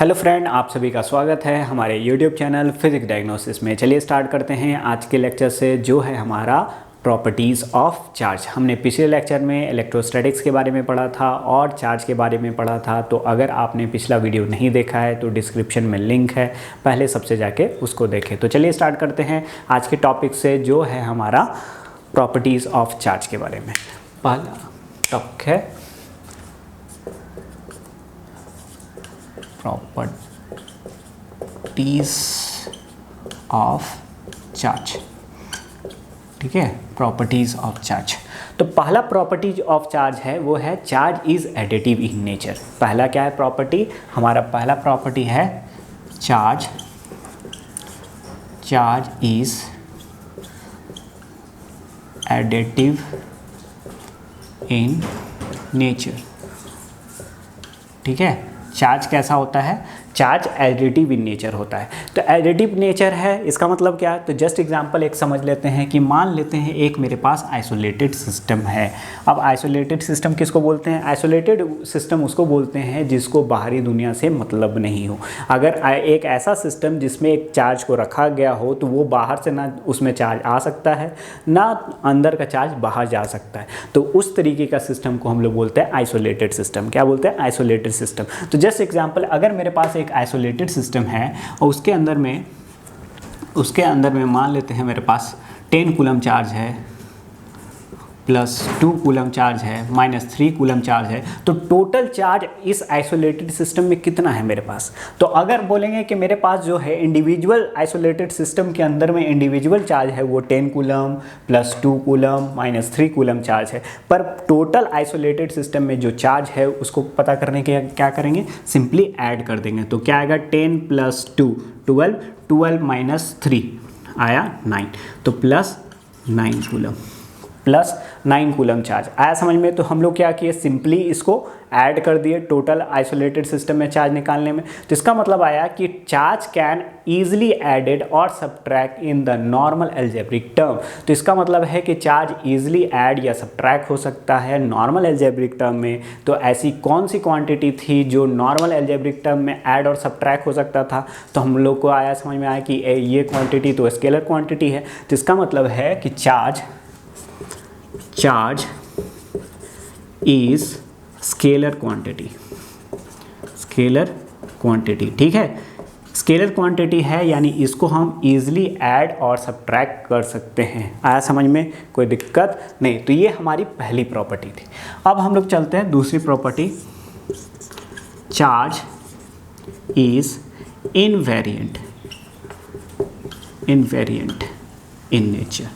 Hello friend, आप सभी का स्वागत है हमारे यूट्यूब चैनल फिजिक्स डायग्नोसिस में। चलिए स्टार्ट करते हैं आज के लेक्चर से, जो है हमारा प्रॉपर्टीज़ ऑफ चार्ज। हमने पिछले लेक्चर में इलेक्ट्रोस्टैटिक्स के बारे में पढ़ा था और चार्ज के बारे में पढ़ा था। तो अगर आपने पिछला वीडियो नहीं देखा है तो डिस्क्रिप्शन में लिंक है, पहले सबसे जाके उसको देखें। तो चलिए स्टार्ट करते हैं आज के टॉपिक से, जो है हमारा प्रॉपर्टीज़ ऑफ चार्ज के बारे में। पहला टॉपिक है प्रॉपर्टीज ऑफ चार्ज। ठीक है, प्रॉपर्टीज ऑफ चार्ज। तो पहला प्रॉपर्टीज ऑफ चार्ज है वो है charge is additive in nature. पहला क्या है प्रॉपर्टी? हमारा पहला प्रॉपर्टी है charge is additive in nature. ठीक है, चार्ज कैसा होता है? चार्ज एडिटिव इन नेचर होता है। तो एडिटिव नेचर है, इसका मतलब क्या है? तो जस्ट एग्जांपल एक समझ लेते हैं कि मान लेते हैं एक मेरे पास आइसोलेटेड सिस्टम है। अब आइसोलेटेड सिस्टम किसको बोलते हैं? आइसोलेटेड सिस्टम उसको बोलते हैं जिसको बाहरी दुनिया से मतलब नहीं हो। अगर एक ऐसा सिस्टम जिसमें एक चार्ज को रखा गया हो तो वो बाहर से ना उसमें चार्ज आ सकता है, ना अंदर का चार्ज बाहर जा सकता है। तो उस तरीके का सिस्टम को हम लोग बोलते हैं आइसोलेटेड सिस्टम। क्या बोलते हैं? Isolated system. तो जस्ट एग्जांपल, अगर मेरे पास एक आइसोलेटेड सिस्टम है और उसके अंदर में मान लेते हैं मेरे पास 10 कूलम चार्ज है, प्लस 2 कूलम चार्ज है, माइनस 3 कूलम चार्ज है। तो टोटल चार्ज इस आइसोलेटेड सिस्टम में कितना है मेरे पास? तो अगर बोलेंगे कि मेरे पास जो है इंडिविजुअल आइसोलेटेड सिस्टम के अंदर में इंडिविजुअल चार्ज है वो 10 coulomb plus 2 coulomb minus 3 coulomb charge है। पर टोटल आइसोलेटेड सिस्टम में जो चार्ज है उसको पता करने के क्या करेंगे? सिंपली ऐड कर देंगे। तो क्या आएगा? 10 प्लस 2 12, 12 माइनस 3 आया 9, तो plus 9 coulomb, plus 9 coulomb charge आया समझ में। तो हम लोग क्या किए? सिंपली इसको ऐड कर दिए टोटल आइसोलेटेड सिस्टम में चार्ज निकालने में। तो इसका मतलब आया कि चार्ज कैन ईजिली एडेड और subtract in the normal algebraic term. तो इसका मतलब है कि चार्ज ईजिली ऐड या सब्ट्रैक्ट हो सकता है नॉर्मल एल्जेब्रिक टर्म में। तो ऐसी कौन सी क्वांटिटी थी जो नॉर्मल एल्जेब्रिक टर्म में ऐड और सब्ट्रैक्ट हो सकता था? तो हम लोग को आया समझ में आया कि ये क्वांटिटी तो स्केलर क्वांटिटी है। तो इसका मतलब है कि चार्ज इज स्केलर क्वांटिटी। ठीक है, स्केलर क्वांटिटी है, यानी इसको हम इजीली ऐड और सब्ट्रैक्ट कर सकते हैं। आया समझ में? कोई दिक्कत नहीं। तो ये हमारी पहली प्रॉपर्टी थी। अब हम लोग चलते हैं दूसरी property, charge is invariant in nature.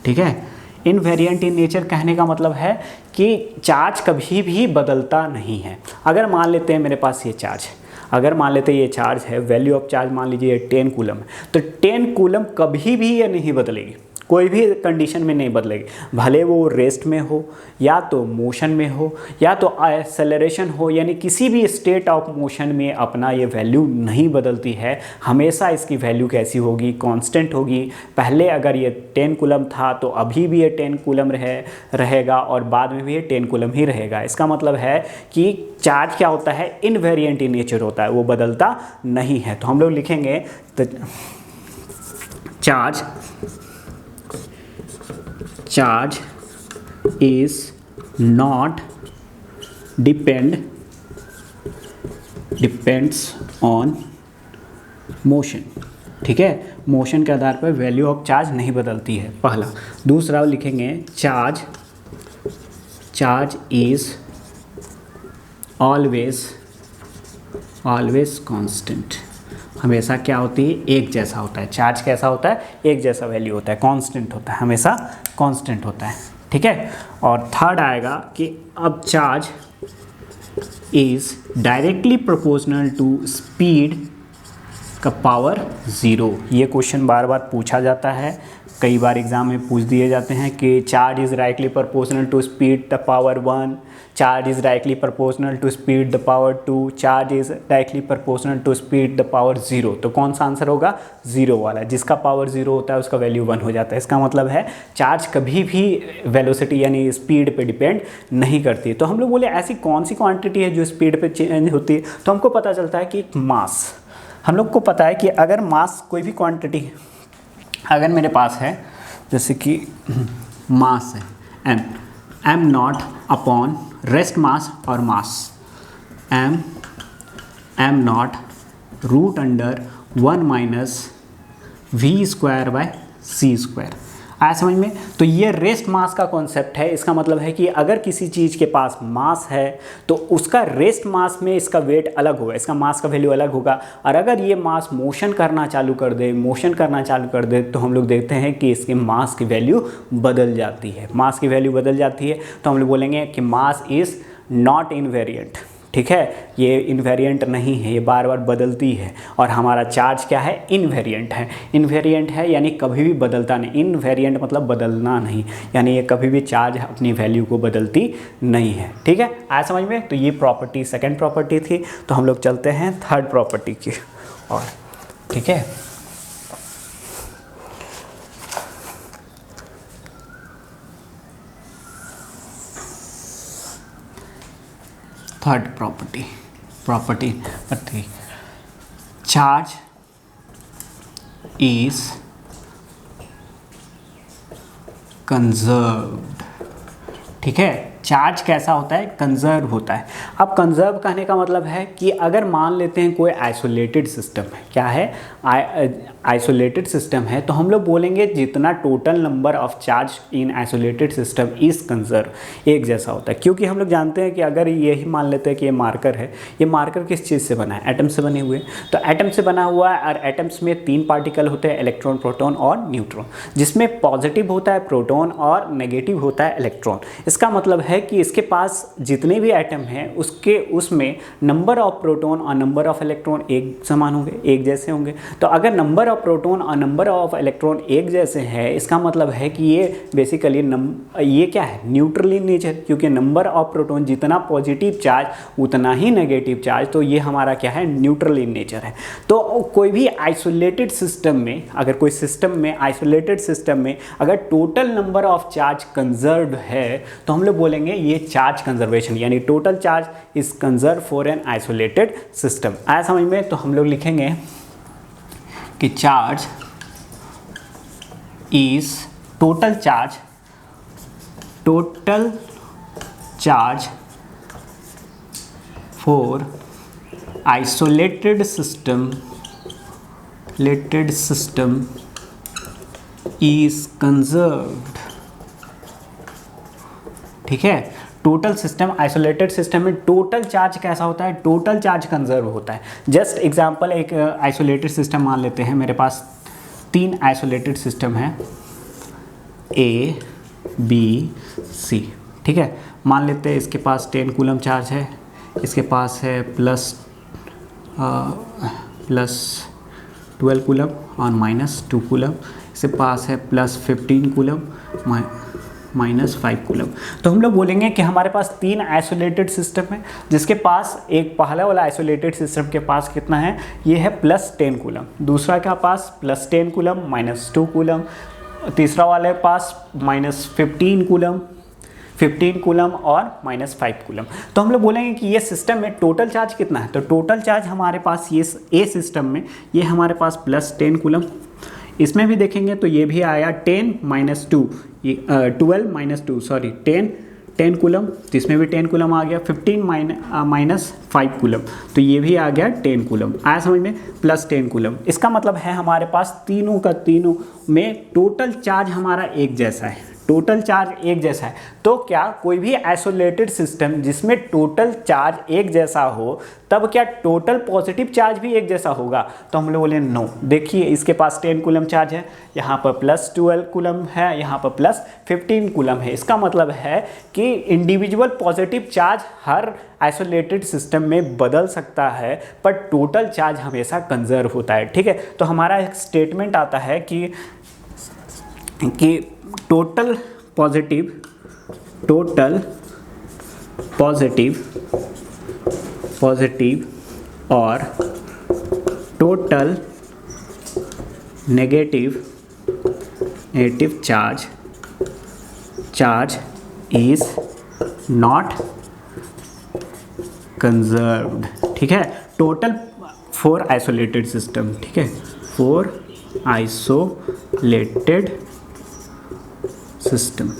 ठीक है, इनवेरिएंट इन नेचर कहने का मतलब है कि चार्ज कभी भी बदलता नहीं है। अगर मान लेते हैं मेरे पास ये चार्ज है, अगर मान लेते हैं ये चार्ज है, वैल्यू ऑफ चार्ज मान लीजिए 10 कूलम है, तो 10 कूलम कभी भी ये नहीं बदलेगी, कोई भी कंडीशन में नहीं बदलेगी। भले वो रेस्ट में हो, या तो मोशन में हो, या तो एक्सेलरेशन हो, यानी किसी भी स्टेट ऑफ मोशन में अपना ये वैल्यू नहीं बदलती है। हमेशा इसकी वैल्यू कैसी होगी? कांस्टेंट होगी। पहले अगर ये 10 कूलम था तो अभी भी ये 10 कूलम रहेगा और बाद में भी ये 10 कूलम ही रहेगा। इसका मतलब है कि चार्ज क्या होता है? इनवेरिएंट इन नेचर होता है, वो बदलता नहीं है। तो हम लोग लिखेंगे तो charge is not depends on motion। ठीक है, मोशन के आधार पर वैल्यू ऑफ चार्ज नहीं बदलती है, पहला। दूसरा लिखेंगे चार्ज is always constant। हमेशा क्या होती है? एक जैसा होता है। चार्ज कैसा होता है? एक जैसा वैल्यू होता है, कांस्टेंट होता है, हमेशा कांस्टेंट होता है। ठीक है, और थर्ड आएगा कि अब charge is directly proportional to speed का पावर 0। ये क्वेश्चन बार बार पूछा जाता है, कई बार एग्जाम में पूछ दिए जाते हैं कि charge is directly proportional to speed the power 1, charge is directly proportional to speed the power 2, charge is directly proportional to speed the power 0। तो कौन सा आंसर होगा? 0 वाला। जिसका पावर 0 होता है उसका वैल्यू 1 हो जाता है। इसका मतलब है चार्ज कभी भी वेलोसिटी यानी स्पीड पे डिपेंड नहीं करती। तो हम लोग बोले ऐसी कौन सी क्वांटिटी है जो स्पीड पे चेंज होती है? तो हमको पता चलता है कि मास, हम लोग को पता है कि अगर मास कोई भी क्वांटिटी अगर मेरे पास है, जैसे कि मास है M not upon rest mass और mass M not root under 1 minus v square by c square. आया समझ में? तो ये रेस्ट मास का कॉन्सेप्ट है। इसका मतलब है कि अगर किसी चीज़ के पास मास है तो उसका रेस्ट मास में इसका वेट अलग होगा, इसका मास का वैल्यू अलग होगा। और अगर ये मास मोशन करना चालू कर दे तो हम लोग देखते हैं कि इसके मास की वैल्यू बदल जाती है। मास की वैल्यू बदल जाती है तो हम लोग बोलेंगे कि मास इज़ नॉट इनवेरिएंट। ठीक है, ये इनवेरिएंट नहीं है, ये बार बार बदलती है। और हमारा चार्ज क्या है? इनवेरिएंट है। इनवेरिएंट है यानी कभी भी बदलता नहीं। इनवेरिएंट मतलब बदलना नहीं, यानी ये कभी भी चार्ज अपनी वैल्यू को बदलती नहीं है। ठीक है, आया समझ में? तो ये प्रॉपर्टी सेकंड प्रॉपर्टी थी। तो हम लोग चलते हैं थर्ड प्रॉपर्टी की और। ठीक है, third property number 3, charge is conserved. ठीक है, चार्ज कैसा होता है? कंजर्व होता है। अब कंजर्व कहने का मतलब है कि अगर मान लेते हैं कोई आइसोलेटेड सिस्टम है, क्या है? आइसोलेटेड सिस्टम है, तो हम लोग बोलेंगे जितना total number of charge in isolated system is conserve, एक जैसा होता है। क्योंकि हम लोग जानते हैं कि अगर यही मान लेते हैं कि ये मार्कर है, ये मार्कर किस चीज़ से बना है? एटम से बने हुए। तो एटम से बना हुआ है और एटम्स में 3 पार्टिकल होते हैं, इलेक्ट्रॉन, प्रोटॉन और न्यूट्रॉन, जिसमें पॉजिटिव होता है प्रोटॉन और नेगेटिव होता है इलेक्ट्रॉन। इसका मतलब है कि इसके पास जितने भी एटम हैं उसमें नंबर ऑफ प्रोटॉन और नंबर ऑफ इलेक्ट्रॉन एक समान होंगे, एक जैसे होंगे। तो अगर नंबर ऑफ प्रोटॉन और नंबर ऑफ इलेक्ट्रॉन एक जैसे हैं, इसका मतलब है कि ये बेसिकली ये क्या है? न्यूट्रल इन नेचर, क्योंकि नंबर ऑफ प्रोटॉन जितना पॉजिटिव चार्ज उतना ही नेगेटिव चार्ज, तो ये हमारा क्या है? न्यूट्रल इन नेचर है। तो कोई भी आइसोलेटेड सिस्टम में, अगर कोई सिस्टम में, आइसोलेटेड सिस्टम में अगर total number of charge conserved है तो हम लोग बोलेंगे ये चार्ज कंजर्वेशन, यानी total charge is conserve for an isolated system. आया समझ में? तो हम लोग लिखेंगे कि charge is total charge for isolated system is conserved. ठीक है, टोटल सिस्टम, आइसोलेटेड सिस्टम में टोटल चार्ज कैसा होता है? टोटल चार्ज कंजर्व होता है। जस्ट एग्जांपल, एक आइसोलेटेड सिस्टम मान लेते हैं। मेरे पास 3 आइसोलेटेड सिस्टम है, A, B, C। ठीक है, मान लेते हैं इसके पास 10 कूलम चार्ज है, इसके पास है प्लस 12 कूलम और माइनस 2 कूलम, इसके पास है प्लस 15 कूलम माइनस 5 कूलम। तो हम लोग बोलेंगे कि हमारे पास 3 आइसोलेटेड सिस्टम है, जिसके पास एक पहला वाला आइसोलेटेड सिस्टम के पास कितना है? ये है प्लस 10 कूलम, दूसरा के पास प्लस 10 कूलम माइनस 2 कूलम, तीसरा वाले पास माइनस 15 कूलम और माइनस 5 कूलम। तो हम लोग बोलेंगे कि ये सिस्टम में टोटल चार्ज कितना है? तो टोटल चार्ज हमारे पास ये ए सिस्टम में ये हमारे पास प्लस 10 कूलम, इसमें भी देखेंगे तो ये भी आया 10 माइनस 2, 12 माइनस 2 सॉरी 10 कूलम, तो इसमें भी 10 कूलम आ गया। 15 माइनस 5 कूलम, तो ये भी आ गया 10 कूलम। आया समझ में? Plus 10 coulomb. इसका मतलब है हमारे पास तीनों में टोटल चार्ज हमारा एक जैसा है, टोटल चार्ज एक जैसा है। तो क्या कोई भी आइसोलेटेड सिस्टम जिसमें टोटल चार्ज एक जैसा हो, तब क्या टोटल पॉजिटिव चार्ज भी एक जैसा होगा? तो हम लोग बोले नो। देखिए, इसके पास 10 कूलम चार्ज है, यहाँ पर प्लस 12 कूलम है, यहाँ पर प्लस 15 कूलम है। इसका मतलब है कि इंडिविजुअल पॉजिटिव चार्ज हर आइसोलेटेड सिस्टम में बदल सकता है, पर टोटल चार्ज हमेशा कंजर्व होता है। ठीक है, तो हमारा एक स्टेटमेंट आता है कि टोटल पॉजिटिव और total negative charge is not conserved. ठीक है, टोटल फॉर आइसोलेटेड सिस्टम। ठीक है, फॉर आइसोलेटेड सिस्टम।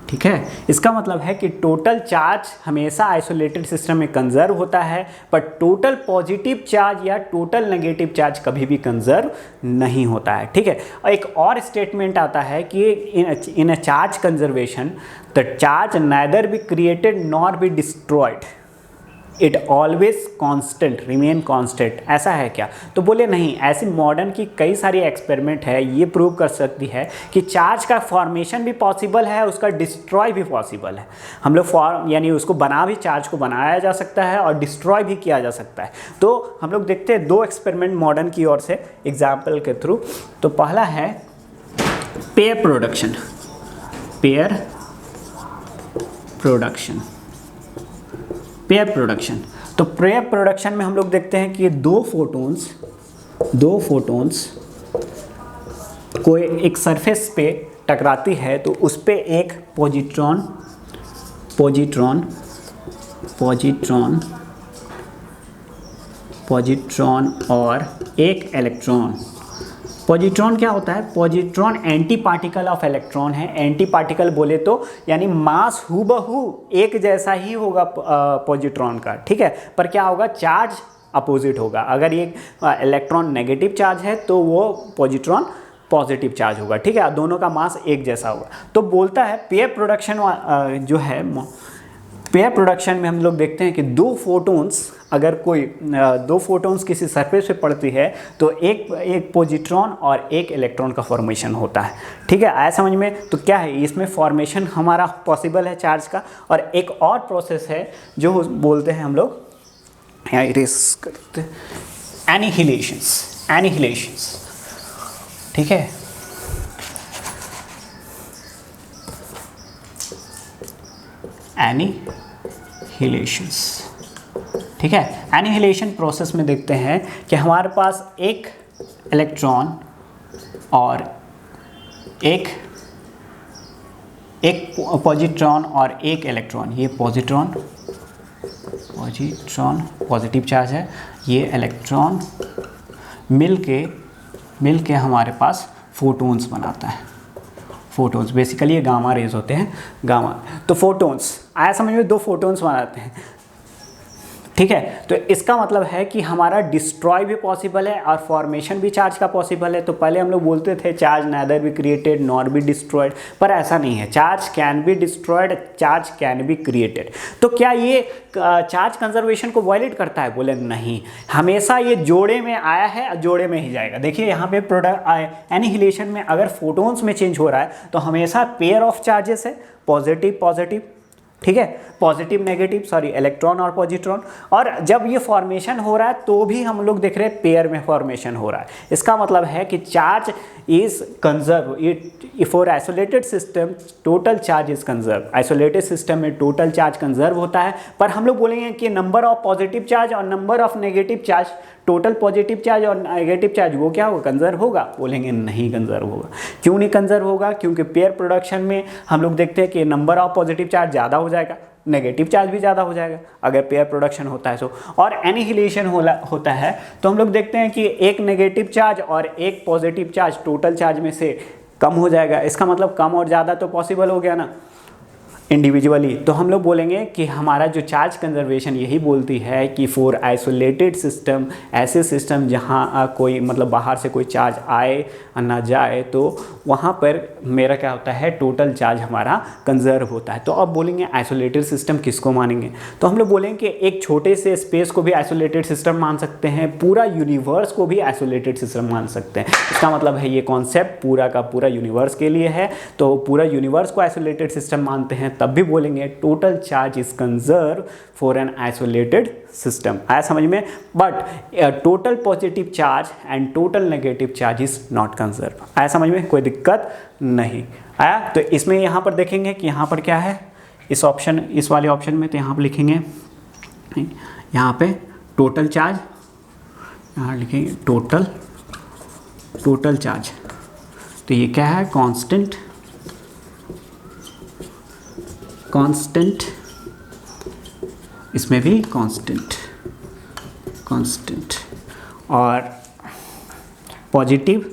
ठीक है, इसका मतलब है कि टोटल चार्ज हमेशा आइसोलेटेड सिस्टम में कंजर्व होता है, पर टोटल पॉजिटिव चार्ज या टोटल नेगेटिव चार्ज कभी भी कंजर्व नहीं होता है। ठीक है, और एक और स्टेटमेंट आता है कि in a charge conservation the charge neither be created nor be destroyed, it always constant remain constant. ऐसा है क्या? तो बोले नहीं, ऐसी मॉडर्न की कई सारी एक्सपेरिमेंट है, ये प्रूव कर सकती है कि चार्ज का फॉर्मेशन भी पॉसिबल है, उसका डिस्ट्रॉय भी पॉसिबल है। हम लोग यानी उसको चार्ज को बनाया जा सकता है और डिस्ट्रॉय भी किया जा सकता है। तो हम लोग देखते हैं 2 एक्सपेरिमेंट मॉडर्न की ओर से एग्जाम्पल के थ्रू। तो पहला है पेयर प्रोडक्शन। तो पेयर प्रोडक्शन में हम लोग देखते हैं कि दो फोटोन्स कोई एक सरफेस पे टकराती है, तो उस पे एक पॉजिट्रॉन और एक इलेक्ट्रॉन। पॉजिट्रॉन क्या होता है? Positron anti particle of electron है। एंटी पार्टिकल बोले तो यानी मास हूबहू एक जैसा ही होगा पॉजिट्रॉन का। ठीक है, पर क्या होगा? चार्ज अपोजिट होगा। अगर ये इलेक्ट्रॉन नेगेटिव चार्ज है तो वो पॉजिट्रॉन पॉजिटिव चार्ज होगा। ठीक है, दोनों का मास एक जैसा होगा। तो बोलता है पेयर प्रोडक्शन जो है, पेयर प्रोडक्शन में हम लोग देखते हैं कि दो फोटोन्स किसी सरफेस पे पड़ती है तो एक पॉजिट्रॉन और एक इलेक्ट्रॉन का फॉर्मेशन होता है। ठीक है, आया समझ में? तो क्या है, इसमें फॉर्मेशन हमारा पॉसिबल है चार्ज का। और एक और प्रोसेस है जो बोलते हैं हम लोग, यहाँ इरेज करते हैं, एनिहिलेशंस। ठीक है, एनिहिलेशंस। ठीक है, एनिहिलेशन प्रोसेस में देखते हैं कि हमारे पास एक इलेक्ट्रॉन और एक पॉजिट्रॉन और एक इलेक्ट्रॉन। ये पॉजिट्रॉन पॉजिटिव चार्ज है, ये इलेक्ट्रॉन मिलके हमारे पास फोटोन्स बनाता है। फोटोन्स बेसिकली ये गामा रेज होते हैं, गामा। तो फोटोन्स आया समझ में? 2 फोटोन्स बनाते हैं। ठीक है, तो इसका मतलब है कि हमारा डिस्ट्रॉय भी पॉसिबल है और फॉर्मेशन भी चार्ज का पॉसिबल है। तो पहले हम लोग बोलते the charge neither be created nor be destroyed, पर ऐसा नहीं है। Charge can be destroyed, charge can be created. तो क्या ये चार्ज कंजर्वेशन को वायलेट करता है? बोले नहीं, हमेशा ये जोड़े में आया है, जोड़े में ही जाएगा। देखिए यहाँ पे एनिहिलेशन में अगर फोटोन्स में चेंज हो रहा है तो हमेशा पेयर ऑफ चार्जेस है, पॉजिटिव। ठीक है, पॉजिटिव नेगेटिव, इलेक्ट्रॉन और पॉजिट्रॉन। और जब ये फॉर्मेशन हो रहा है तो भी हम लोग देख रहे हैं पेयर में फॉर्मेशन हो रहा है। इसका मतलब है कि charge is conserve for isolated system, total charge is conserve. Isolated system में टोटल चार्ज कंजर्व होता है, पर हम लोग बोलेंगे कि नंबर ऑफ पॉजिटिव चार्ज और number of negative charge, total positive charge और नेगेटिव चार्ज, वो क्या होगा? कंजर्व होगा? बोलेंगे नहीं कंजर्व होगा। क्यों नहीं कंजर्व होगा? क्योंकि पेयर प्रोडक्शन में हम लोग देखते हैं कि नंबर ऑफ पॉजिटिव चार्ज ज़्यादा हो जाएगा, नेगेटिव चार्ज भी ज़्यादा हो जाएगा अगर पेयर प्रोडक्शन होता है। और एनिहिलेशन होता है तो हम लोग देखते हैं कि एक नेगेटिव चार्ज और एक पॉजिटिव चार्ज टोटल चार्ज में से कम हो जाएगा। इसका मतलब कम और ज़्यादा तो पॉसिबल हो गया ना इंडिविजुअली। तो हम लोग बोलेंगे कि हमारा जो चार्ज कंजर्वेशन यही बोलती है कि फॉर आइसोलेटेड सिस्टम, ऐसे सिस्टम जहाँ कोई बाहर से कोई चार्ज आए ना जाए, तो वहाँ पर मेरा क्या होता है? टोटल चार्ज हमारा कंजर्व होता है। तो अब बोलेंगे आइसोलेटेड सिस्टम किसको मानेंगे? तो हम लोग बोलेंगे कि एक छोटे से स्पेस को भी आइसोलेटेड सिस्टम मान सकते हैं, पूरा यूनिवर्स को भी आइसोलेटेड सिस्टम मान सकते हैं। इसका मतलब है ये कॉन्सेप्ट पूरा का पूरा यूनिवर्स के लिए है। तो पूरा यूनिवर्स को आइसोलेटेड सिस्टम मानते हैं, तब भी बोलेंगे total charge is conserve for an isolated system. आया समझ में? But total positive charge and total negative charge is not conserve. आया समझ में? कोई दिक्कत नहीं आया? तो इसमें यहाँ पर देखेंगे कि यहाँ पर क्या है, इस वाले ऑप्शन में, तो यहाँ पे लिखेंगे, यहाँ पे टोटल चार्ज, यहाँ लिखेंगे टोटल चार्ज, तो ये क्या है, कांस्टेंट, इसमें भी कांस्टेंट, और पॉजिटिव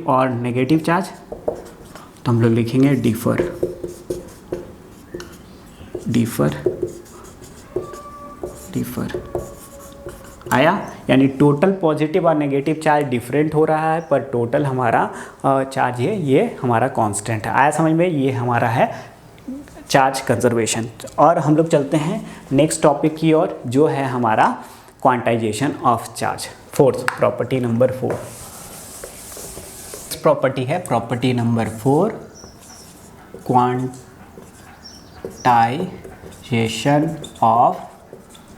और नेगेटिव चार्ज, तो हम लोग लिखेंगे डिफर। आया, यानी टोटल पॉजिटिव और नेगेटिव चार्ज डिफरेंट हो रहा है, पर टोटल हमारा चार्ज है ये हमारा कांस्टेंट है। आया समझ में, ये हमारा है चार्ज कंजर्वेशन। और हम लोग चलते हैं नेक्स्ट टॉपिक की ओर, जो है हमारा quantisation of charge. Fourth property number 4, property है property number 4, quantisation of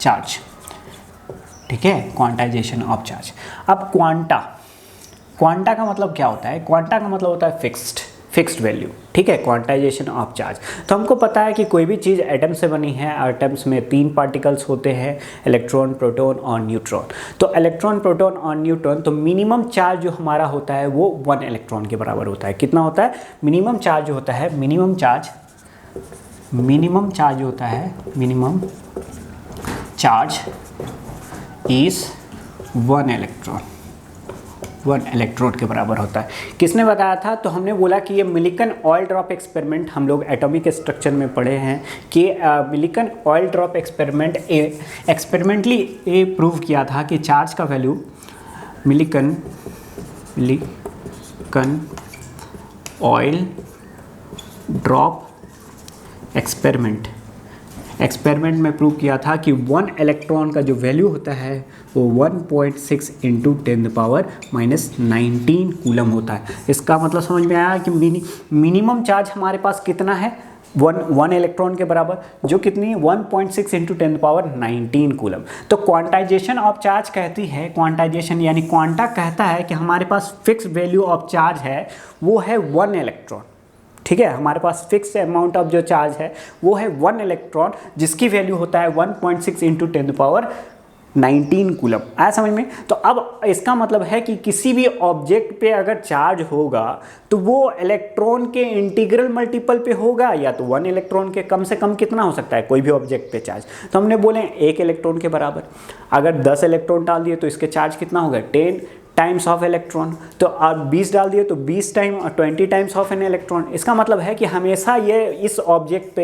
charge. ठीक है, क्वांटाइजेशन ऑफ चार्ज। अब क्वांटा का मतलब क्या होता है? क्वांटा का मतलब होता है फिक्स्ड वैल्यू। ठीक है, क्वांटाइजेशन ऑफ चार्ज। तो हमको पता है कि कोई भी चीज़ एटम से बनी है, एटम्स में 3 पार्टिकल्स होते हैं, इलेक्ट्रॉन, प्रोटॉन और न्यूट्रॉन। तो इलेक्ट्रॉन, प्रोटॉन और न्यूट्रॉन, तो मिनिमम चार्ज जो हमारा होता है वो 1 इलेक्ट्रॉन के बराबर होता है। कितना होता है? मिनिमम चार्ज जो होता है, मिनिमम चार्ज इज 1 इलेक्ट्रॉन के बराबर होता है। किसने बताया था? तो हमने बोला कि ये मिलिकन ऑयल ड्रॉप एक्सपेरिमेंट, हम लोग एटॉमिक स्ट्रक्चर में पढ़े हैं कि मिलिकन ऑयल ड्रॉप एक्सपेरिमेंटली ये प्रूव किया था कि चार्ज का value Millikan oil drop experiment में प्रूव किया था कि 1 इलेक्ट्रॉन का जो वैल्यू होता है वो 1.6 इंटू 10⁻⁹ कूलम होता है। इसका मतलब समझ में आया कि मिनिमम चार्ज हमारे पास कितना है? 1 इलेक्ट्रॉन के बराबर, जो कितनी? 1.6 इंटू 10⁻⁹ कूलम। तो क्वांटाइजेशन ऑफ चार्ज कहती है, क्वांटाइजेशन यानी क्वांटा कहता है कि हमारे पास फिक्स वैल्यू ऑफ चार्ज है, वो है 1 इलेक्ट्रॉन। ठीक है, हमारे पास फिक्स अमाउंट ऑफ जो चार्ज है वो है 1 इलेक्ट्रॉन, जिसकी वैल्यू होता है 1.6 इंटू 10⁻⁹ कूलम। आया समझ में? तो अब इसका मतलब है कि किसी भी ऑब्जेक्ट पे अगर चार्ज होगा तो वो इलेक्ट्रॉन के इंटीग्रल मल्टीपल पे होगा, या तो 1 इलेक्ट्रॉन के कम से कम कितना हो सकता है कोई भी ऑब्जेक्ट पे चार्ज? तो हमने बोले 1 इलेक्ट्रॉन के बराबर। अगर 10 इलेक्ट्रॉन डाल दिए तो इसके चार्ज कितना होगा? 10 टाइम्स ऑफ इलेक्ट्रॉन। तो आप 20 डाल दिए तो 20 टाइम्स ऑफ एन इलेक्ट्रॉन। इसका मतलब है कि हमेशा ये इस ऑब्जेक्ट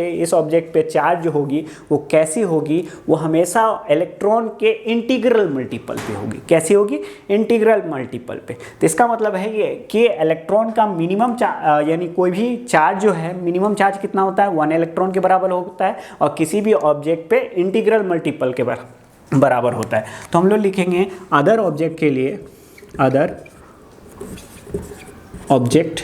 पे चार्ज जो होगी वो कैसी होगी? वो हमेशा इलेक्ट्रॉन के इंटीग्रल मल्टीपल पे होगी। कैसी होगी? इंटीग्रल मल्टीपल पे। तो इसका मतलब है कि इलेक्ट्रॉन का मिनिमम यानी कोई भी चार्ज जो है, मिनिमम चार्ज कितना होता है? 1 इलेक्ट्रॉन के बराबर होता है, और किसी भी ऑब्जेक्ट पे इंटीग्रल मल्टीपल के बराबर होता है। तो हम लोग लिखेंगे अदर ऑब्जेक्ट के लिए, अदर ऑब्जेक्ट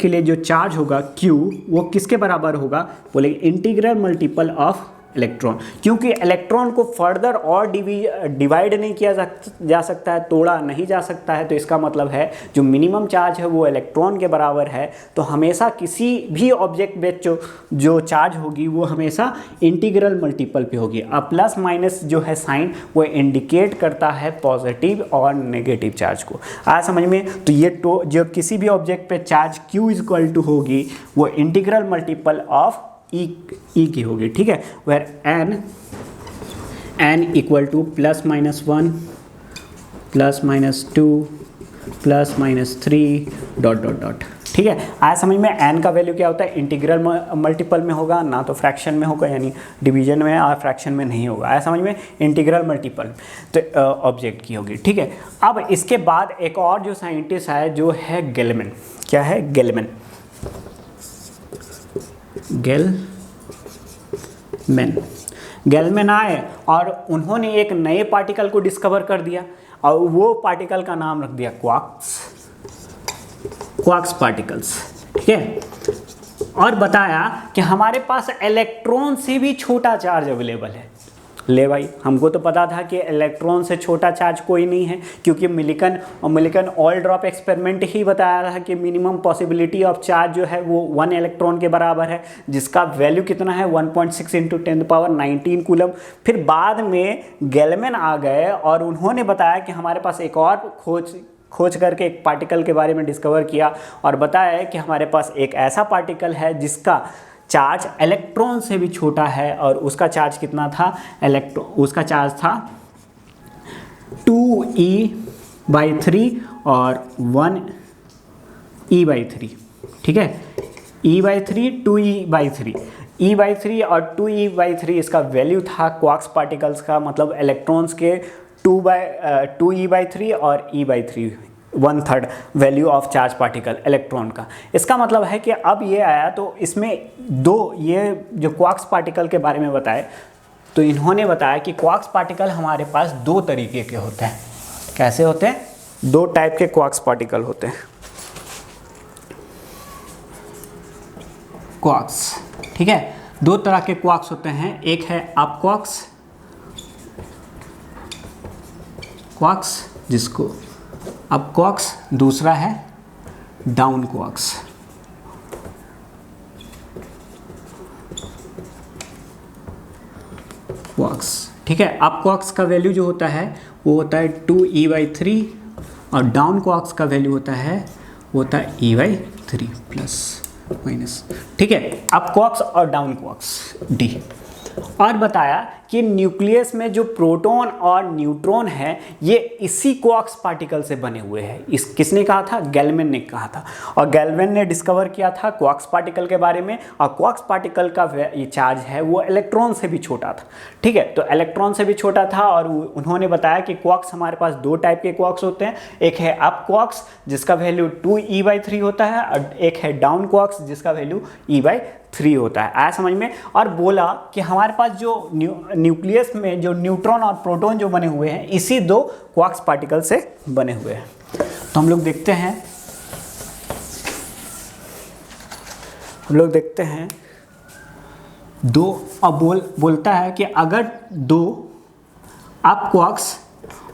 के लिए जो चार्ज होगा Q, वो किसके बराबर होगा? बोले इंटीग्रल मल्टीपल ऑफ इलेक्ट्रॉन। क्योंकि इलेक्ट्रॉन को फर्दर और डिवाइड नहीं किया जा सकता है, तोड़ा नहीं जा सकता है। तो इसका मतलब है जो मिनिमम चार्ज है वो इलेक्ट्रॉन के बराबर है। तो हमेशा किसी भी ऑब्जेक्ट में जो चार्ज होगी वो हमेशा इंटीग्रल मल्टीपल पे होगी। अब प्लस माइनस जो है साइन, वो इंडिकेट करता है पॉजिटिव और नेगेटिव चार्ज को। आया समझ में? तो ये जो किसी भी ऑब्जेक्ट पे चार्ज Q इक्वल टू होगी वो इंटीग्रल मल्टीपल ऑफ ई की होगी। ठीक है, वेर एन इक्वल टू +-1 +-2 +-3 ... ठीक है, आया समझ में? एन का वैल्यू क्या होता है? इंटीग्रल मल्टीपल में होगा, ना तो फ्रैक्शन में होगा, यानी डिवीजन में और फ्रैक्शन में नहीं होगा। आया समझ में? इंटीग्रल मल्टीपल तो ऑब्जेक्ट की होगी। ठीक है, अब इसके बाद एक और जो साइंटिस्ट है जो है गेलमैन। क्या है? गेलमैन आए और उन्होंने एक नए पार्टिकल को डिस्कवर कर दिया, और वो पार्टिकल का नाम रख दिया क्वार्क्स पार्टिकल्स। ठीक है, और बताया कि हमारे पास इलेक्ट्रॉन से भी छोटा चार्ज अवेलेबल है। ले भाई, हमको तो पता था कि इलेक्ट्रॉन से छोटा चार्ज कोई नहीं है, क्योंकि मिलिकन ऑल ड्रॉप एक्सपेरिमेंट ही बताया था कि मिनिमम पॉसिबिलिटी ऑफ चार्ज जो है वो 1 इलेक्ट्रॉन के बराबर है, जिसका वैल्यू कितना है 1.6 × 10⁻19 कूलम। फिर बाद में गैलमैन आ गए और उन्होंने बताया कि हमारे पास एक और खोज करके एक पार्टिकल के बारे में डिस्कवर किया और बताया कि हमारे पास एक ऐसा पार्टिकल है जिसका चार्ज इलेक्ट्रॉन से भी छोटा है, और उसका चार्ज कितना था, उसका चार्ज था 2e/3 और 1e/3, ठीक है, e/3 2e/3, e/3 और 2e/3 इसका वैल्यू था क्वार्क्स पार्टिकल्स का, मतलब इलेक्ट्रॉन्स के 2e/3 और e/3, 1/3 value of charge particle electron का। इसका मतलब है कि अब ये आया तो इसमें ये जो क्वार्क्स पार्टिकल के बारे में बताए, तो इन्होंने बताया कि क्वार्क्स पार्टिकल हमारे पास 2 तरीके के होते हैं। कैसे होते हैं? 2 टाइप के क्वार्क्स पार्टिकल होते हैं। क्वार्क्स, ठीक है, 2 तरह के क्वार्क्स होते हैं, एक है अप क्वार्क्स जिसको अप क्वार्क्स, दूसरा है डाउन क्वार्क्स। ठीक है, अप क्वार्क्स का वैल्यू जो होता है वो होता है 2e/3 और डाउन क्वार्क्स का वैल्यू होता है वो होता है e/3 प्लस माइनस, ठीक है, अप क्वार्क्स और डाउन क्वार्क्स डी। और बताया कि न्यूक्लियस में जो प्रोटॉन और न्यूट्रॉन है ये इसी क्वार्क्स पार्टिकल से बने हुए हैं। इस किसने कहा था? गैलमैन ने कहा था, और गैलमैन ने डिस्कवर किया था क्वार्क्स पार्टिकल के बारे में, और क्वार्क्स पार्टिकल का ये चार्ज है वो इलेक्ट्रॉन से भी छोटा था, ठीक है, तो इलेक्ट्रॉन से भी छोटा था। और उन्होंने बताया कि क्वार्क्स हमारे पास 2 टाइप के क्वार्क्स होते हैं, एक है अप क्वार्क्स जिसका वैल्यू 2e/3 होता है, और एक है डाउन क्वार्क्स जिसका वैल्यू e/3 होता है। आया समझ में? और बोला कि हमारे पास जो न्यूक्लियस में जो न्यूट्रॉन और प्रोटॉन जो बने हुए हैं इसी 2 क्वार्क्स पार्टिकल से बने हुए हैं। तो हम लोग देखते हैं 2, अब बोलता है कि अगर 2 अप क्वार्क्स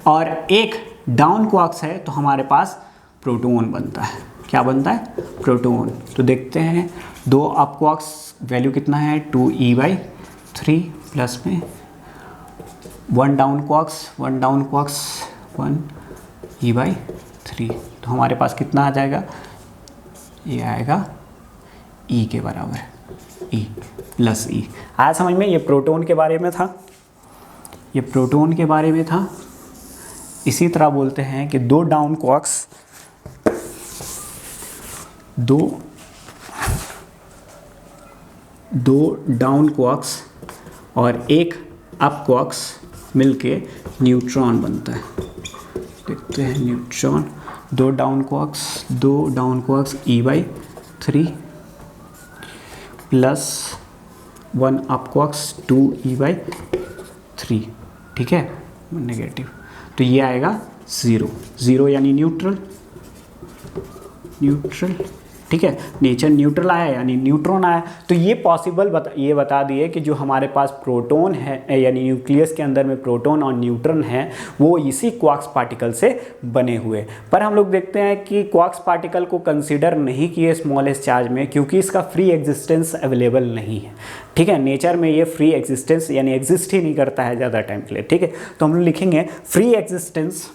और एक डाउन क्वार्क्स है तो हमारे पास प्रोटॉन बनता है। क्या बनता है? प्रोटॉन। तो देखते हैं 2 अप क्वार्क्स वैल्यू कितना है 2e/3 प्लस में 1 डाउन क्वार्क्स 1e/3, तो हमारे पास कितना आ जाएगा? ये आएगा E के बराबर, E प्लस E। आया समझ में? ये प्रोटॉन के बारे में था, इसी तरह बोलते हैं कि 2 डाउन क्वार्क्स और एक अप क्वार्क्स मिलके न्यूट्रॉन बनता है। देखते हैं neutron, 2 down quarks e/3 plus 1 up quarks 2e/3, ठीक है, नेगेटिव, तो ये आएगा 0 यानी न्यूट्रल, ठीक है, नेचर न्यूट्रल आया यानी न्यूट्रॉन आया। तो ये पॉसिबल ये बता दिए कि जो हमारे पास प्रोटॉन है यानी न्यूक्लियस के अंदर में प्रोटॉन और न्यूट्रॉन है वो इसी क्वार्क्स पार्टिकल से बने हुए। पर हम लोग देखते हैं कि क्वार्क्स पार्टिकल को कंसीडर नहीं किए स्मॉलेस्ट चार्ज में, क्योंकि इसका फ्री एग्जिस्टेंस अवेलेबल नहीं है, ठीक है, नेचर में ये फ्री एग्जिस्टेंस यानी एग्जिस्ट ही नहीं करता है ज़्यादा टाइम के लिए, ठीक है। तो हम लोग लिखेंगे free existence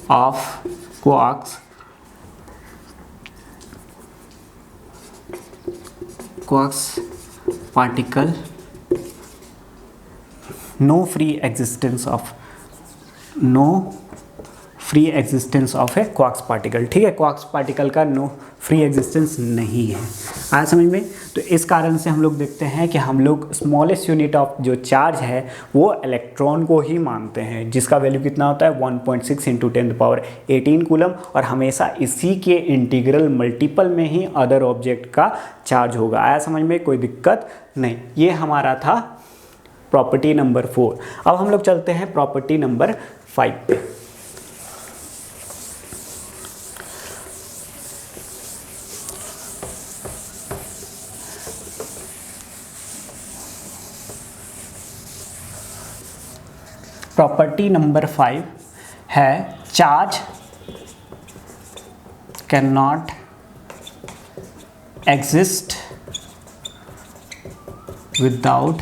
of quarks particle, no free existence of a quarks particle, ठीक है, क्वार्क्स पार्टिकल का नो फ्री एग्जिस्टेंस नहीं है। आया समझ में? तो इस कारण से हम लोग देखते हैं कि हम लोग स्मॉलेस्ट यूनिट ऑफ जो चार्ज है वो इलेक्ट्रॉन को ही मानते हैं, जिसका वैल्यू कितना होता है 1.6 × 10⁻18 कूलम, और हमेशा इसी के इंटीग्रल मल्टीपल में ही अदर ऑब्जेक्ट का चार्ज होगा। आया समझ में? कोई दिक्कत नहीं। ये हमारा था प्रॉपर्टी नंबर 4। अब हम लोग चलते हैं प्रॉपर्टी नंबर 5 पे। प्रॉपर्टी नंबर 5 है charge can not exist without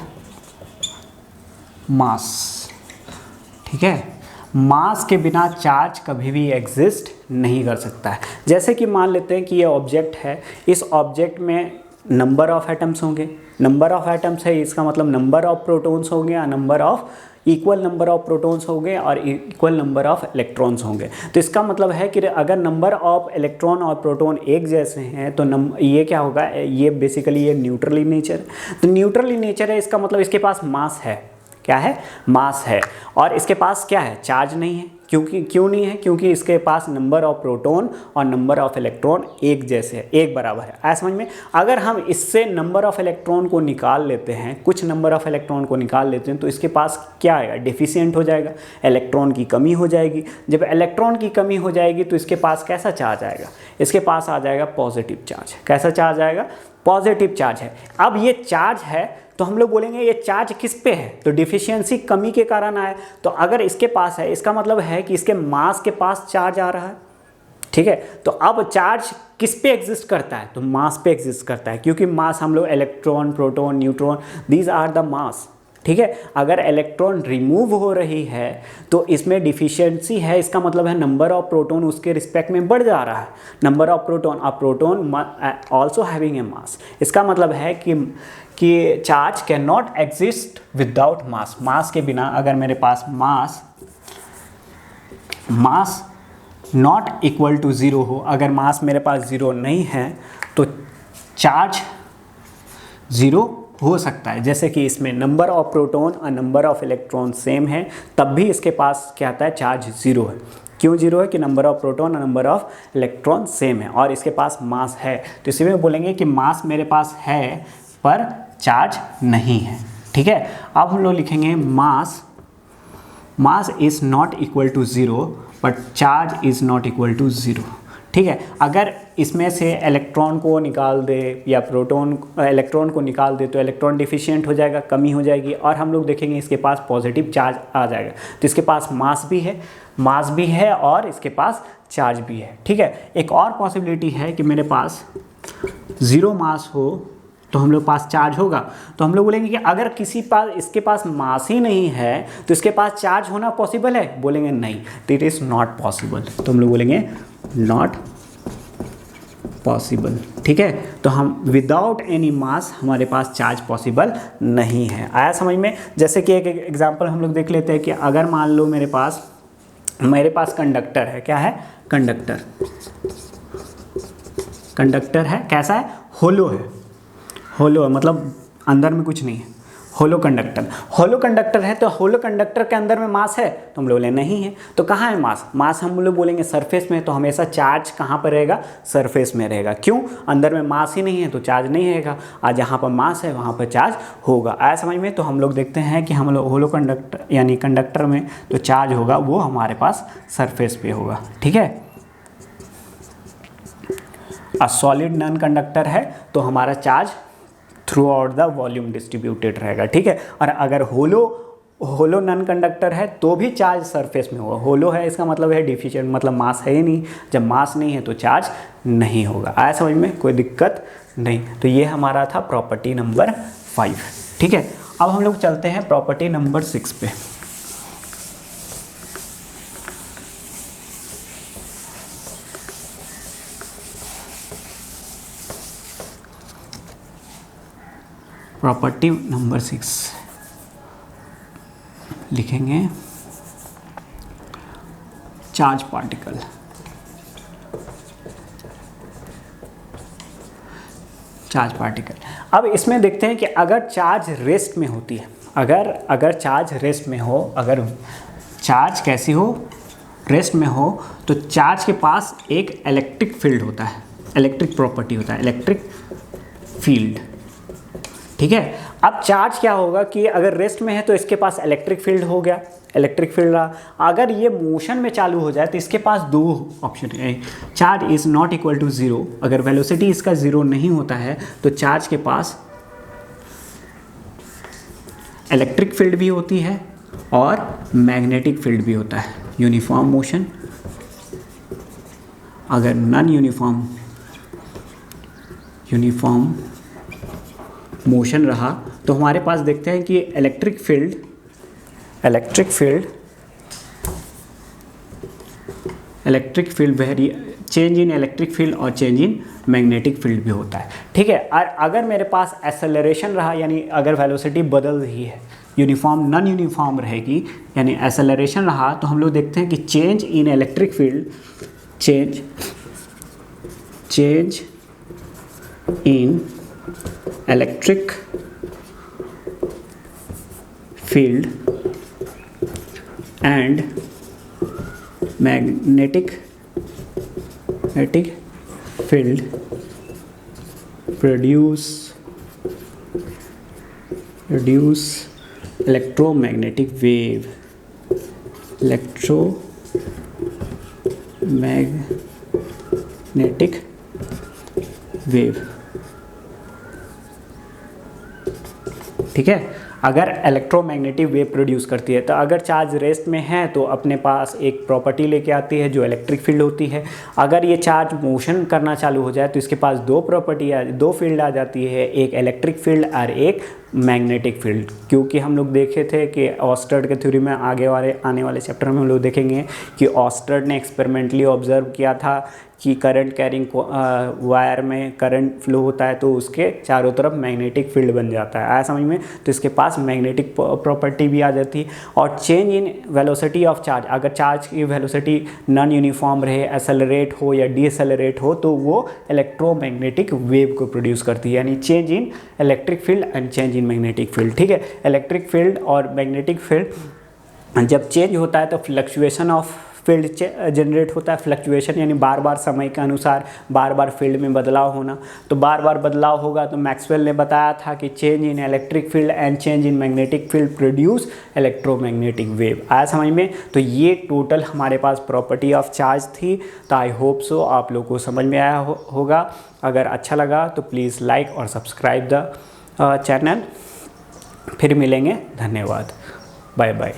mass. ठीक है, मास के बिना चार्ज कभी भी एग्जिस्ट नहीं कर सकता है। जैसे कि मान लेते हैं कि ये ऑब्जेक्ट है, इस ऑब्जेक्ट में नंबर ऑफ एटम्स होंगे, नंबर ऑफ एटम्स है इसका मतलब नंबर ऑफ प्रोटॉन्स होंगे या number of equal number of protons होंगे और इक्वल नंबर ऑफ इलेक्ट्रॉन्स होंगे। तो इसका मतलब है कि अगर नंबर ऑफ इलेक्ट्रॉन और प्रोटॉन एक जैसे हैं तो ये क्या होगा, ये बेसिकली ये न्यूट्रल इन नेचर। तो न्यूट्रल इन नेचर है, इसका मतलब इसके पास मास है। क्या है? मास है। और इसके पास क्या है? चार्ज नहीं है। क्यों नहीं है? क्योंकि इसके पास नंबर ऑफ प्रोटॉन और नंबर ऑफ इलेक्ट्रॉन एक जैसे है, एक बराबर है। ऐसा समझ में? अगर हम इससे नंबर ऑफ इलेक्ट्रॉन को निकाल लेते हैं, कुछ नंबर ऑफ इलेक्ट्रॉन को निकाल लेते हैं, तो इसके पास क्या आएगा? डिफिशिएंट हो जाएगा, इलेक्ट्रॉन की कमी हो जाएगी। जब इलेक्ट्रॉन की कमी हो जाएगी तो इसके पास कैसा चार्ज आएगा? इसके पास आ जाएगा पॉजिटिव चार्ज। कैसा चार्ज आएगा? पॉजिटिव चार्ज है। अब ये चार्ज है तो हम लोग बोलेंगे ये चार्ज किस पे है? तो डिफिशियंसी कमी के कारण आया। तो अगर इसके पास है, इसका मतलब है कि इसके मास के पास चार्ज आ रहा है। ठीक है, तो अब चार्ज किस पे एग्जिस्ट करता है? तो मास पे एग्जिस्ट करता है, क्योंकि मास हम लोग electron, proton, neutron, these are the mass. ठीक है, अगर इलेक्ट्रॉन रिमूव हो रही है तो इसमें डिफिशियंसी है, इसका मतलब है नंबर ऑफ प्रोटॉन उसके रिस्पेक्ट में बढ़ जा रहा है। Number of proton also having a mass. इसका मतलब है कि charge can not exist without mass. Mass के बिना अगर मेरे पास mass not equal to zero हो, अगर मास मेरे पास ज़ीरो नहीं है तो चार्ज ज़ीरो हो सकता है। जैसे कि इसमें नंबर ऑफ प्रोटॉन और नंबर ऑफ इलेक्ट्रॉन सेम है, तब भी इसके पास क्या आता है? चार्ज ज़ीरो है। क्यों ज़ीरो है? कि नंबर ऑफ प्रोटॉन और नंबर ऑफ इलेक्ट्रॉन सेम है और इसके पास मास है। तो इसी में बोलेंगे कि मास मेरे पास है पर चार्ज नहीं है। ठीक है, अब हम लोग लिखेंगे mass is not equal to zero but charge is not equal to zero. ठीक है, अगर इसमें से इलेक्ट्रॉन को निकाल दे या इलेक्ट्रॉन को निकाल दे तो इलेक्ट्रॉन डिफिशिएंट हो जाएगा, कमी हो जाएगी और हम लोग देखेंगे इसके पास पॉजिटिव चार्ज आ जाएगा। तो इसके पास मास भी है और इसके पास चार्ज भी है। ठीक है, एक और पॉसिबिलिटी है कि मेरे पास ज़ीरो मास हो तो हम लोग पास चार्ज होगा। तो हम लोग बोलेंगे कि अगर इसके पास मास ही नहीं है तो इसके पास चार्ज होना पॉसिबल है? बोलेंगे नहीं, इट इज़ नॉट पॉसिबल। तो हम लोग बोलेंगे नॉट पॉसिबल। ठीक है, तो हम विदाउट एनी मास हमारे पास चार्ज पॉसिबल नहीं है। आया समझ में? जैसे कि एक एग्जांपल हम लोग देख लेते हैं कि अगर मान लो मेरे पास कंडक्टर है। क्या है? कंडक्टर है। कैसा है? होलो है। होलो है मतलब अंदर में कुछ नहीं है। होलो कंडक्टर है। तो होलो कंडक्टर के अंदर में मास है? तो हम लोग बोले नहीं है। तो कहाँ है मास हम लोग बोलेंगे सरफेस में। तो हमेशा चार्ज कहाँ पर रहेगा? सरफेस में रहेगा। क्यों? अंदर में मास ही नहीं है तो चार्ज नहीं रहेगा, और जहाँ पर मास है वहाँ पर चार्ज होगा। आया समझ में? तो हम लोग देखते हैं कि हम लोग होलो कंडक्टर यानी कंडक्टर में जो चार्ज होगा वो हमारे पास सरफेस पे होगा। ठीक है, सॉलिड नॉन कंडक्टर है तो हमारा charge through out the volume distributed रहेगा। ठीक है, और अगर होलो नॉन कंडक्टर है तो भी चार्ज सरफेस में होगा। होलो है इसका मतलब है डिफिशिएंट, मतलब मास है ही नहीं। जब मास नहीं है तो चार्ज नहीं होगा। आया समझ में? कोई दिक्कत नहीं। तो ये हमारा था प्रॉपर्टी नंबर 5। ठीक है, अब हम लोग चलते हैं प्रॉपर्टी नंबर 6 पे। प्रॉपर्टी नंबर 6 लिखेंगे चार्ज पार्टिकल। अब इसमें देखते हैं कि अगर चार्ज रेस्ट में होती है, अगर चार्ज रेस्ट में हो, अगर चार्ज कैसी हो? रेस्ट में हो, तो चार्ज के पास एक इलेक्ट्रिक फील्ड होता है, इलेक्ट्रिक प्रॉपर्टी होता है, इलेक्ट्रिक फील्ड। ठीक है, अब चार्ज क्या होगा कि अगर रेस्ट में है तो इसके पास इलेक्ट्रिक फील्ड हो गया, इलेक्ट्रिक फील्ड रहा। अगर ये मोशन में चालू हो जाए तो इसके पास दो ऑप्शन है। Charge is not equal to zero, अगर वेलोसिटी इसका ज़ीरो नहीं होता है तो चार्ज के पास इलेक्ट्रिक फील्ड भी होती है और मैग्नेटिक फील्ड भी होता है। यूनिफॉर्म मोशन, अगर नॉन यूनिफॉर्म मोशन रहा तो हमारे पास देखते हैं कि electric field very change in electric field और चेंज इन मैग्नेटिक फील्ड भी होता है। ठीक है, और अगर मेरे पास एक्सेलरेशन रहा, यानी अगर वेलोसिटी बदल रही है, यूनिफॉर्म नॉन यूनिफॉर्म रहेगी, यानी एक्सेलरेशन रहा, तो हम लोग देखते हैं कि change in electric field, change in electric field and magnetic field produce electromagnetic wave. ठीक है, अगर इलेक्ट्रोमैग्नेटिक वेव प्रोड्यूस करती है, तो अगर चार्ज रेस्ट में है तो अपने पास एक प्रॉपर्टी लेके आती है जो इलेक्ट्रिक फील्ड होती है। अगर ये चार्ज मोशन करना चालू हो जाए तो इसके पास दो फील्ड आ जाती है, एक इलेक्ट्रिक फील्ड और एक मैग्नेटिक फील्ड। क्योंकि हम लोग देखे थे कि ऑस्टर्ड के थ्योरी में आने वाले चैप्टर में हम लोग देखेंगे कि ऑस्टर्ड ने एक्सपेरिमेंटली ऑब्जर्व किया था कि करंट कैरिंग वायर में करंट फ्लो होता है तो उसके चारों तरफ मैग्नेटिक फील्ड बन जाता है, आया समझ में। तो इसके पास मैग्नेटिक प्रॉपर्टी भी आ जाती है। और change in velocity of charge, अगर चार्ज की वेलोसिटी नॉन यूनिफॉर्म रहे, एक्सेलरेट हो या डीएक्सेलरेट हो, तो वो इलेक्ट्रोमैग्नेटिक वेव को प्रोड्यूस करती है, यानी change in electric field and change in magnetic field. ठीक है, इलेक्ट्रिक फील्ड और मैग्नेटिक फील्ड जब चेंज होता है तो फ्लक्चुएशन ऑफ फील्ड जनरेट होता है। फ्लक्चुएशन यानी बार बार समय के अनुसार बार बार फील्ड में बदलाव होना। तो बार बार बदलाव होगा तो मैक्सवेल ने बताया था कि change in electric field and change in magnetic field produce electromagnetic wave, आया समझ में। तो ये टोटल हमारे पास प्रॉपर्टी ऑफ चार्ज थी। तो आई होप सो आप लोग को समझ में आया होगा। अगर अच्छा लगा तो प्लीज़ लाइक और सब्सक्राइब द चैनल। फिर मिलेंगे, धन्यवाद, बाय बाय।